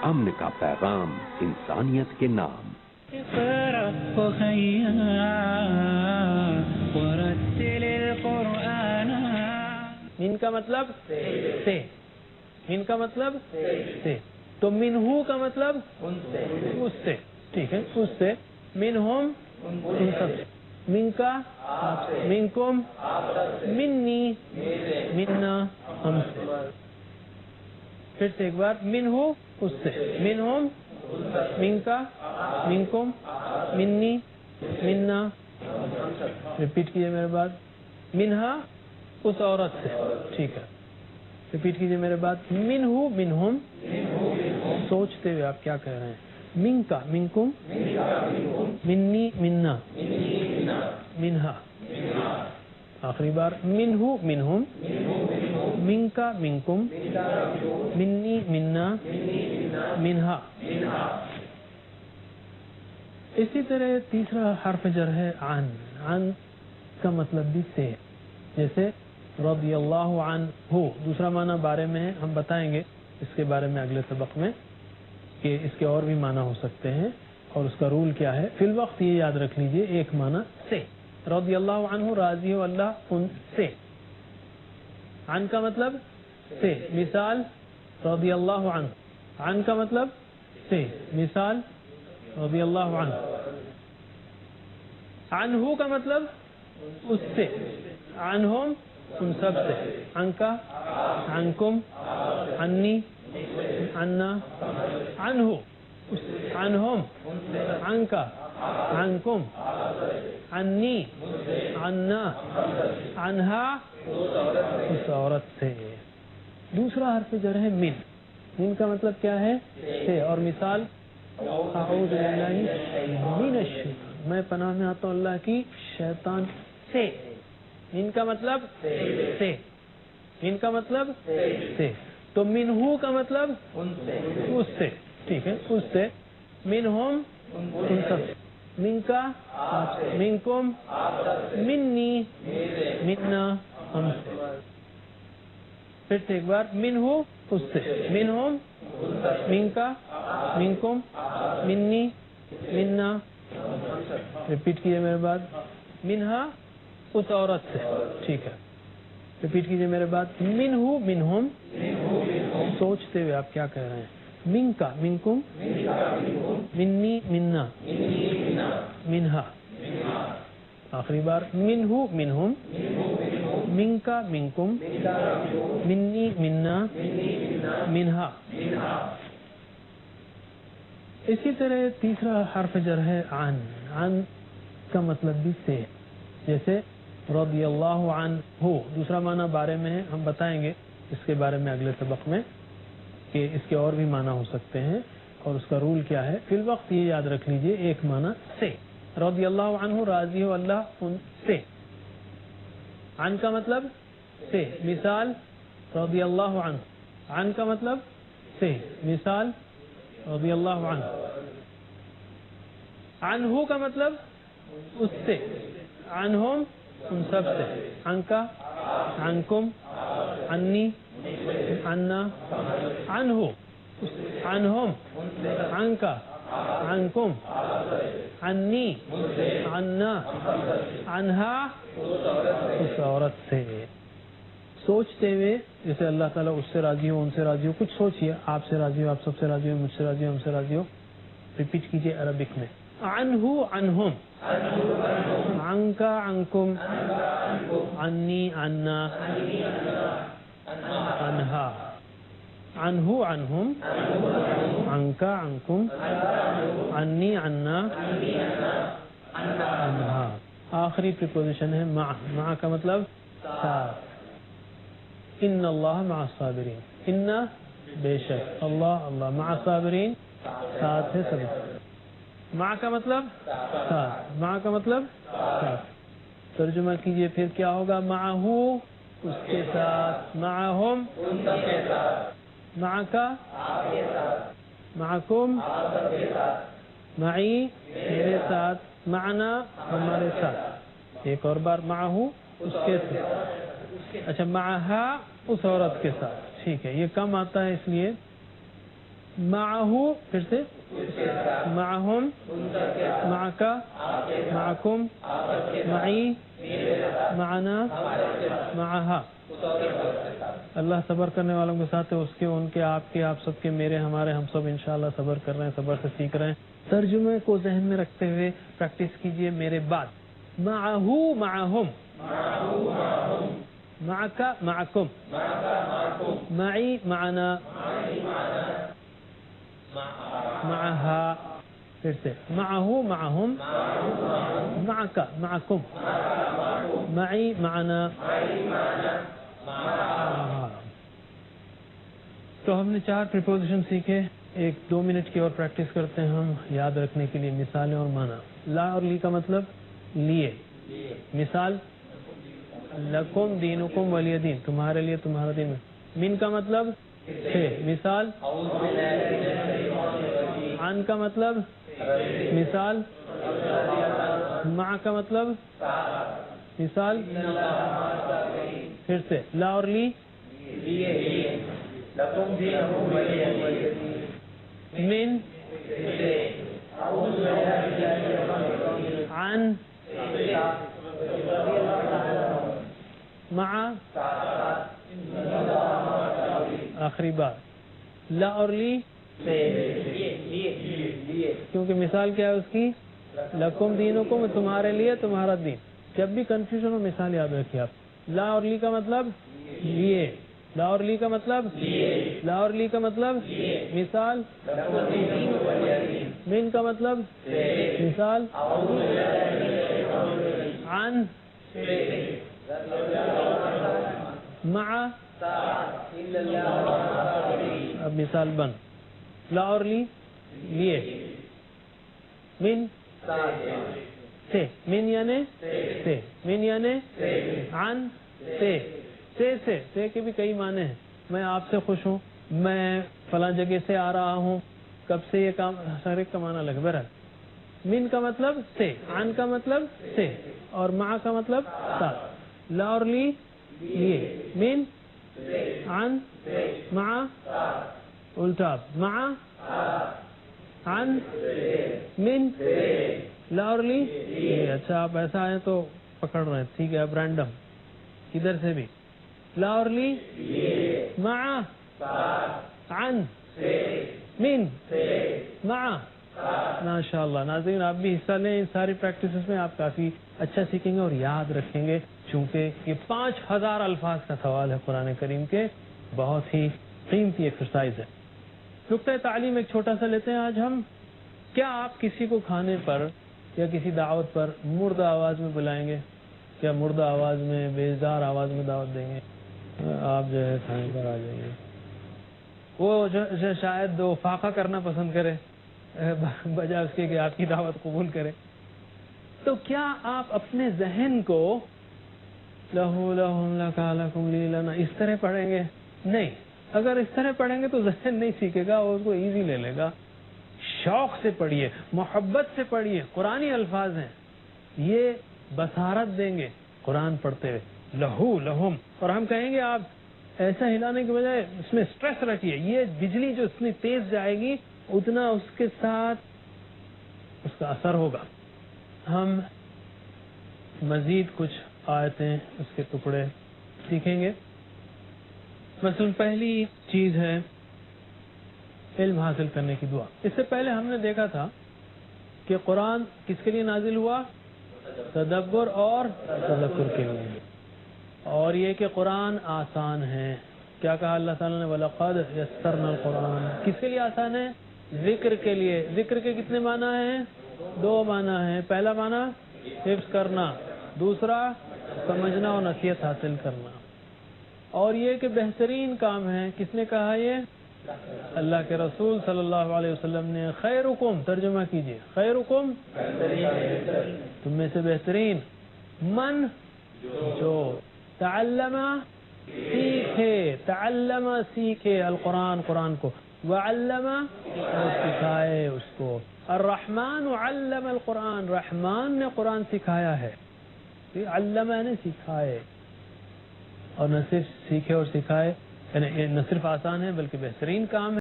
امن کا پیغام انسانیت کے نام. من کا مطلب سے، من کا مطلب سے، تو منہو کا مطلب اس سے، ٹھیک ہے، اس سے. منہم ان سب سے، من کا منکم منی منا ہم سے. پھر سے ایک بار، منہو اس سے، منہم من کا منکم منی منا. ریپیٹ کیجیے میرے بعد. منہا اس عورت سے، ٹھیک ہے. ریپیٹ کیجیے میرے بعد. منہو منہم، سوچتے ہوئے آپ کیا کہہ رہے ہیں. من کا منکم منی منا منہا. آخری بار. منہو منہم من کا منکم منی منا منہا. اسی طرح تیسرا حرف جر ہے عن. عن کا مطلب بھی سے، جیسے رضی اللہ عنہ. دوسرا معنی بارے میں ہے، ہم بتائیں گے اس کے بارے میں اگلے سبق میں کہ اس کے اور بھی معنی ہو سکتے ہیں اور اس کا رول کیا ہے. فی الوقت یہ یاد رکھ لیجئے، ایک معنی سے. رضی اللہ عنہ، راضی ہو اللہ ان سے. عن کا مطلب سے. مثال رضی اللہ عنہ. عن کا مطلب سے. مثال رضی اللہ عنہ. عنہ کا مطلب اس سے. عنہم ان سب سے. عن کا عنکم عنی عنا. عنہ عنہم عن کا عنکم عنی عنا عنہا اس عورت سے. دوسرا حرف جر ہے من. من کا مطلب کیا ہے؟ سے. اور مثال اعوذ باللہ من الشیطان، میں پناہ میں آتا ہوں اللہ کی شیطان سے. من کا مطلب سے. من کا مطلب سے. تو منہو کا مطلب اس سے، ٹھیک ہے، اس سے. منہم ان سب سے. من کا منکم منی منا ہم سے. پھر سے ایک بار. منہو اس سے. منہم من کا منکم منی منا. ریپیٹ کیجیے میرے بعد. منہا اس عورت سے، ٹھیک ہے. ریپیٹ کیجیے میرے بعد. منہو منہم، سوچتے ہوئے آپ کیا کہہ رہے ہیں. من کا منکم منی منا منہا. آخری بار. منہو منہم من کا منکم منی منا منہا. اسی طرح تیسرا حرف جر ہے عن. عن کا مطلب بھی سے، جیسے رضی اللہ عنہ. دوسرا معنی بارے میں ہے، ہم بتائیں گے اس کے بارے میں اگلے سبق میں کہ اس کے اور بھی معنی ہو سکتے ہیں اور اس کا رول کیا ہے. فی الوقت یہ یاد رکھ لیجئے، ایک معنی سے. رضی اللہ عنہ، راضی ہو اللہ ان سے. عن کا مطلب سے. مثال رضی اللہ عنہ. عن کا مطلب سے. مثال رضی اللہ عنہ. عنہ کا مطلب اس سے. عنہم ان سب سے. عن کا عنکم عنی عنا. عنہ عنہم عن کا عنکم عنی عنا عنہا اس عورت سے. سوچتے ہوئے، جیسے اللہ تعالیٰ اس سے راضی ہو، ان سے راضی ہو. کچھ سوچیے، آپ سے راضی ہو، آپ سب سے راضی ہو، مجھ سے راضی ہو، ہم سے راضی ہو. ریپیٹ کیجیے عربک میں. عنہ عنہم عن کا عنکم عنی عنا عنہا. عنہ عنہم عن کا عنکم عنی عنا عنہا. آخری پریپوزیشن ہے مع. مع کا مطلب ساتھ. ان اللہ مع الصابرین. ان بے شک، اللہ اللہ، مع الصابرین ساتھ ہے سب. مع کا مطلب ساتھ. مع کا مطلب ساتھ. ترجمہ کیجئے پھر کیا ہوگا. معہو اس کے ساتھ. معہم ان سب کے ساتھ. معکا معکم معی میرے ساتھ. معنا ہمارے ساتھ. ایک اور بار. معہو اس کے ساتھ. اچھا، معہا اس عورت کے ساتھ. ٹھیک ہے، یہ کم آتا ہے اس لیے معہو پھر سے معہم معکا معکم معی معنا معہا. اللہ صبر کرنے والوں کے ساتھ ہے، اس کے، ان کے، آپ کے، آپ سب کے، میرے، ہمارے، ہم سب انشاءاللہ صبر کر رہے ہیں، صبر سے سیکھ رہے ہیں. ترجمے کو ذہن میں رکھتے ہوئے پریکٹس کیجئے میرے بعد. معہو معہم معکا معکم معی معنا معہا. پھر سے معہو معہم معکا معکم معی معنا. تو ہم نے 4 پریپوزیشن سیکھے. 1-2 منٹ کی اور پریکٹس کرتے ہیں ہم یاد رکھنے کے لیے مثالیں اور معنی. لا اور لی کا مطلب لیے. مثال لکم دینکم ولی دین، تمہارے لیے تمہارا دین. من کا مطلب ہے. مثال عن کا مطلب. مثال مع کا مطلب. مثال پھر سے لا اور لی. من عن مع آخری بار. لا اور لی کیونکہ مثال کیا ہے اس کی؟ لکم دینکم، تمہارے لیے تمہارا دین. جب بھی کنفیوژن ہو مثال یاد رکھیے آپ. لا اور لی کا مطلب لیے. لا اور لی کا مطلب لا اور لی کا مطلب مثال. من کا مطلب مثال. عن مع اب مثال بند. لا اور لی لیے. من سے. من یعنی سے. من یعنی عن سے. سے کے بھی کئی معنی ہیں. میں آپ سے خوش ہوں، میں فلاں جگہ سے آ رہا ہوں. کب سے یہ کام، ہر ایک کا معنی الگ ہے. من کا مطلب سے، عن کا مطلب سے، اور مع کا مطلب ساتھ. لا اور لی لیے. من عن مع الٹا. مع عن من لا اور لی. اچھا آپ ایسا آئے تو پکڑ رہے ہیں، ٹھیک ہے. اب رینڈم ادھر سے بھی. لا اور لی مع عن من مع. ماشاء اللہ. ناظرین آپ بھی حصہ لیں ان ساری پریکٹسز میں، آپ کافی اچھا سیکھیں گے اور یاد رکھیں گے، چونکہ یہ 5000 الفاظ کا سوال ہے قرآن کریم کے. بہت ہی قیمتی ایکسرسائز ہے. نقطۂ تعلیم ایک چھوٹا سا لیتے ہیں آج ہم. کیا آپ کسی کو کھانے پر یا کسی دعوت پر مردہ آواز میں بلائیں گے؟ کیا مردہ آواز میں، بیزار آواز میں دعوت دیں گے؟ آپ جو ہے کھانے پر آ جائیے. وہ جو شاید وہ فاقہ کرنا پسند کرے بجائے اس کے کہ آپ کی دعوت قبول کرے. تو کیا آپ اپنے ذہن کو لہو لہم لکا لکم لی لنا اس طرح پڑھیں گے؟ نہیں. اگر اس طرح پڑھیں گے تو ذہن نہیں سیکھے گا، وہ اس کو ایزی لے لے گا. شوق سے پڑھیے، محبت سے پڑھیے. قرآنی الفاظ ہیں، یہ بصارت دیں گے قرآن پڑھتے ہوئے. لہو لہم. اور ہم کہیں گے آپ ایسا ہلانے کے بجائے اس میں سٹریس رکھیے. یہ بجلی جو اتنی تیز جائے گی اتنا اس کے ساتھ اس کا اثر ہوگا. ہم مزید کچھ آیتیں، اس کے ٹکڑے سیکھیں گے. مثلا پہلی چیز ہے علم حاصل کرنے کی دعا. اس سے پہلے ہم نے دیکھا تھا کہ قرآن کس کے لیے نازل ہوا؟ تدبر اور تذکر کے لیے. اور یہ کہ قرآن آسان ہے. کیا کہا اللہ تعالیٰ نے؟ وَلَقَدْ يَسَّرْنَا الْقُرْآنَ. کس کے لیے آسان ہے؟ ذکر کے لیے. ذکر کے کتنے معنی ہیں؟ 2 معنی ہیں. پہلا معنی حفظ کرنا، دوسرا سمجھنا اور نصیحت حاصل کرنا. اور یہ کہ بہترین کام ہے. کس نے کہا یہ؟ اللہ کے رسول صلی اللہ علیہ وسلم نے. خیرکم، ترجمہ کیجئے. خیرکم، تم میں سے بہترین. من، جو تعلم، سیکھے. تعلم، سیکھے. القرآن، قرآن کو. وعلم، اور سکھائے اس کو. الرحمن علم القرآن، رحمان نے قرآن سکھایا ہے. علم نے سکھائے. اور نہ صرف سیکھے اور سکھائے، یعنی نہ صرف آسان ہے بلکہ بہترین کام ہے.